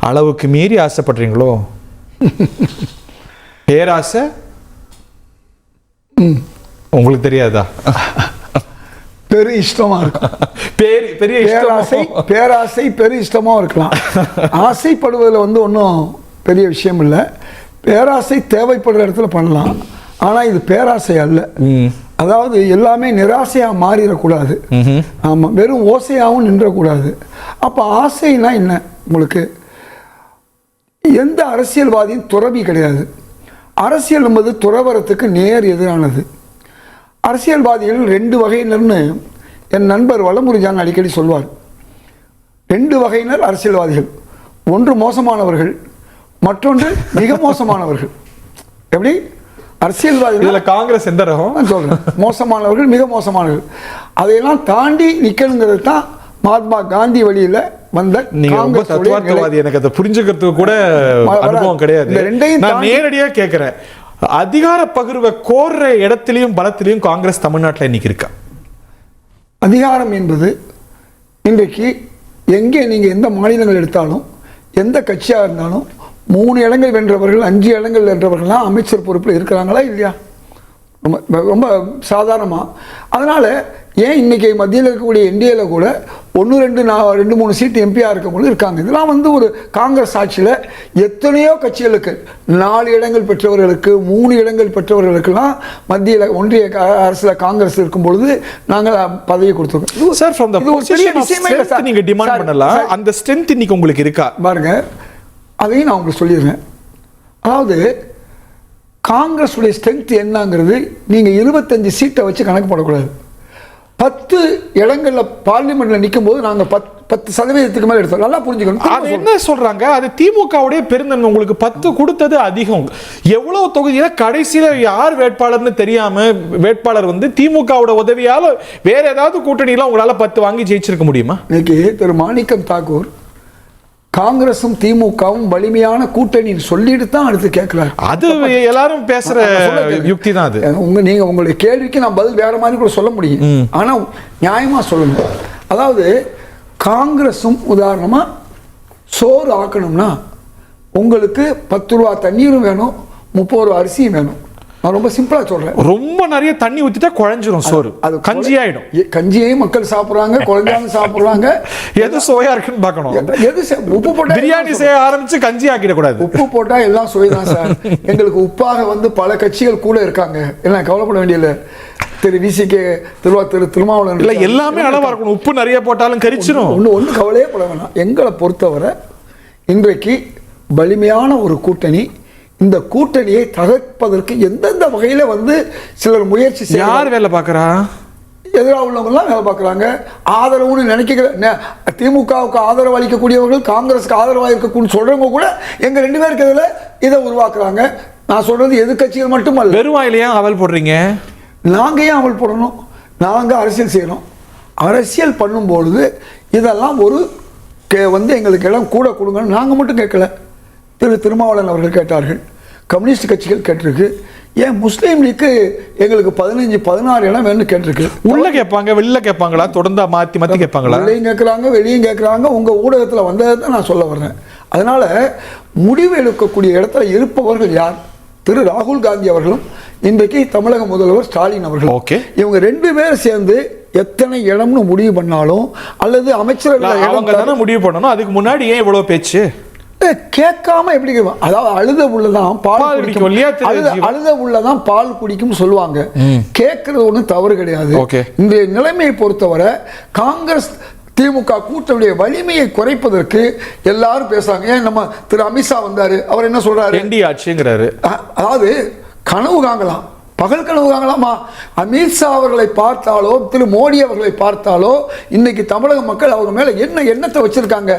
அளவுக்கு மீறி ஆசைப்படுறீங்களோ? பேராசை உங்களுக்கு தெரியாதா? பெரிய இஷ்டமா இருக்கும். பெரிய பேராசை பெரிய இஷ்டமா இருக்கலாம். ஆசைப்படுவதில் ஒன்றும் பெரிய விஷயம் இல்லை. பேராசை தேவைப்படுற இடத்துல பண்ணலாம். ஆனால் இது பேராசை அல்ல. அதாவது எல்லாமே நிராசையாக மாறிடக்கூடாது. ஆமாம், வெறும் ஓசையாகவும் நின்றக்கூடாது. அப்போ ஆசைனா என்ன? உங்களுக்கு எந்த அரசியல்வாதியும் துறவி கிடையாது. அரசியல் என்பது துறவரத்துக்கு நேர் எதிரானது. அரசியல்வாதிகள் 2 வகையினர்னு என் நண்பர் வளமுருஜான் அடிக்கடி சொல்வார். 2 வகையினர் அரசியல்வாதிகள். ஒன்று மோசமானவர்கள், மற்றொன்று மிக மோசமானவர்கள். எப்படி அரசியல்வாதிகள்? காங்கிரஸ் எந்த ரகம் சொல்றேன். மோசமானவர்கள், மிக மோசமானவர்கள். அதையெல்லாம் தாண்டி நிக்கணுங்கிறது தான் மகாத்மா காந்தி வழியில வந்த தத்துவார்த்தவாதி. எனக்கு அதை புரிஞ்சுக்கிறதுக்கு கூட அனுபவம் கிடையாது. நான் நேரடியா கேட்கிறேன், அதிகார பகிர்வை கோர்ற இடத்திலையும் பலத்திலையும் காங்கிரஸ் தமிழ்நாட்டில் இன்னைக்கு இருக்கா? அதிகாரம் என்பது இன்றைக்கு எங்கே நீங்கள் எந்த மாநிலங்கள் எடுத்தாலும், எந்த கட்சியாக இருந்தாலும் 3 இடங்கள் வென்றவர்கள், 5 இடங்கள் வென்றவர்கள்லாம் அமைச்சர் பொறுப்பில் இருக்கிறாங்களா இல்லையா? ரொம்ப ரொம்ப சாதாரணமாக. அதனால் ஏன் இன்றைக்கி மத்தியில் இருக்கக்கூடிய என்டிஏவில் கூட 1, 2, 3 சீட்டு எம்பியாக இருக்கவங்களும் இருக்காங்க. இதெல்லாம் ஒரு காங்கிரஸ் ஆட்சியில் எத்தனையோ கட்சிகளுக்கு 4 இடங்கள் பெற்றவர்களுக்கு, 3 இடங்கள் பெற்றவர்களுக்கெல்லாம் மத்தியில் ஒன்றிய அரசில் காங்கிரஸ் இருக்கும் பொழுது நாங்கள் பதவி கொடுத்துருக்கோம். Sir, from the position of strength நீங்க டிமாண்ட் பண்ணலாம். அந்த ஸ்ட்ரெngth இன்னைக்கு உங்களுக்கு இருக்கா? பாருங்க, அதையும் நான் உங்களுக்கு சொல்லிடுறேன். அதாவது காங்கிரஸுடைய ஸ்ட்ரெngth என்னங்கிறது நீங்கள் 25 சீட்டை வச்சு கணக்கு போடக்கூடாது. 10 இடங்களில் பார்லிமெண்ட்ல நிற்கும் போது நாங்கள் 10% மேலே எடுத்தோம். நல்லா புரிஞ்சுக்கணும். அது என்ன சொல்றாங்க? அது திமுகவுடைய பெருந்தன்மை. உங்களுக்கு 10 கொடுத்தது அதிகம். எவ்வளவு தொகுதியில கடைசியில யார் வேட்பாளர்னு தெரியாம வேட்பாளர் திமுகவோட உதவியால வேற ஏதாவது கூட்டணியில உங்களால 10 வாங்கி ஜெயிச்சிருக்க முடியுமா? இன்னைக்கு திரு மாணிக்கம் தாக்கூர் காங்கிரசும் திமுகவும் வலிமையான கூட்டணி சொல்லிட்டு தான் அடுத்து கேட்கிறார். அது எல்லாரும் பேசுற யுக்தி தான் அது. நீங்க உங்களுடைய கேள்விக்கு நான் பதில் வேற மாதிரி கூட சொல்ல முடியும். ஆனா நியாயமா சொல்லணும். அதாவது காங்கிரசும் உதாரணமா சோறு ஆக்கணும்னா உங்களுக்கு 10 ரூபா தண்ணீரும் வேணும், 30 ரூபா அரிசியும் வேணும். நான் ரொம்ப சிம்பிளா சொல்றேன். ரொம்ப நிறைய தண்ணி ஊத்திட்டா குழஞ்சிரும் சோறு, அது கஞ்சி ஆயிடும். கஞ்சியையும் மக்கள் சாப்பிடுறாங்க, குழஞ்சாலும் சாப்பிடுறாங்க. எது சுவையா இருக்குன்னு பார்க்கணும். எது உப்பு போட்டா பிரியாணி செய்ய ஆரம்பிச்சு கஞ்சி ஆக்கிடக்கூடாது. உப்பு போட்டா எல்லாம் சுவைதான் சார். எங்களுக்கு உப்பாக பல கட்சிகள் கூட இருக்காங்க. எல்லாம் கவலைப்பட வேண்டியதில்லை. திரு விசிகே, திருமாவளவன் இல்ல, எல்லாமே அளவா இருக்கணும். உப்பு நிறைய போட்டாலும் கரிச்சிடும். ஒண்ணு கவலையே பட வேணாம். எங்களை பொறுத்தவரை இன்றைக்கு வலிமையான ஒரு கூட்டணி. இந்த கூட்டணியை தகர்ப்பதற்கு எந்தெந்த வகையில சிலர் முயற்சி செய்ய, யார் வேலை பார்க்கறா? எதிராக உள்ளவங்கலாம் வேலை பார்க்குறாங்க. ஆதரவுன்னு நினைக்க திமுகவுக்கு ஆதரவு அளிக்கக்கூடியவர்கள் காங்கிரஸுக்கு ஆதரவாக இருக்கக்கூடிய சொல்றவங்க கூட எங்க 2 பேருக்கு இதை உருவாக்குறாங்க. நான் சொல்றது எதிர்கட்சிகள் மட்டுமல்ல. வெறுவாயிலையா அவல் போடுறீங்க? நாங்க ஏன் அவல் போடணும்? நாங்க அரசியல் செய்யறோம். அரசியல் பண்ணும்பொழுது இதெல்லாம் எங்களுக்கு இடம் கூட கொடுங்கன்னு நாங்க மட்டும் கேட்கல. திருமாவளவன் அவர்கள் கேட்டார்கள், கம்யூனிஸ்ட் கட்சிகள் கேட்டிருக்கு. ஏன் முஸ்லீம் லீக்கு எங்களுக்கு 15-16 இடம் வேணும்னு கேட்டிருக்கு. உள்ள கேட்பாங்க, வெளியில கேட்பாங்களா? தொடர்ந்து மாத்தி கேட்பாங்களா? உள்ளேயும் கேட்குறாங்க, வெளியும் கேட்குறாங்க. உங்க ஊடகத்தில் வந்ததை தான் நான் சொல்ல வர்றேன். அதனால முடிவு எடுக்கக்கூடிய இடத்துல இருப்பவர்கள் யார்? திரு ராகுல் காந்தி அவர்களும் இன்றைக்கு தமிழக முதல்வர் ஸ்டாலின் அவர்களும். இவங்க 2 பேரும் சேர்ந்து எத்தனை இடம்னு முடிவு பண்ணாலும், அல்லது அமைச்சர்கள் முடிவு பண்ணணும். அதுக்கு முன்னாடி ஏன் இவ்வளவு பேச்சு? கேட்காம எப்படி? அதாவது அழுத உள்ளதான் பால் குடிக்கும், அழுத உள்ளதான் பால் குடிக்கும் சொல்லுவாங்க. கேட்கறது ஒன்றும் தவறு கிடையாது. இந்த நிலைமையை பொறுத்தவரை காங்கிரஸ் திமுக கூட்டணியுடைய வலிமையை குறைப்பதற்கு எல்லாரும் பேசுறாங்க. ஏன் நம்ம திரு அமித்ஷா வந்தாரு, அவர் என்ன சொல்றாரு? ஆட்சிங்கிறாரு. அதாவது கனவு காங்கலாம், பகல் கனவு காங்கலாமா? அமித்ஷா அவர்களை பார்த்தாலோ, திரு மோடி அவர்களை பார்த்தாலோ இன்னைக்கு தமிழக மக்கள் அவங்க மேல என்ன எண்ணத்தை வச்சிருக்காங்க?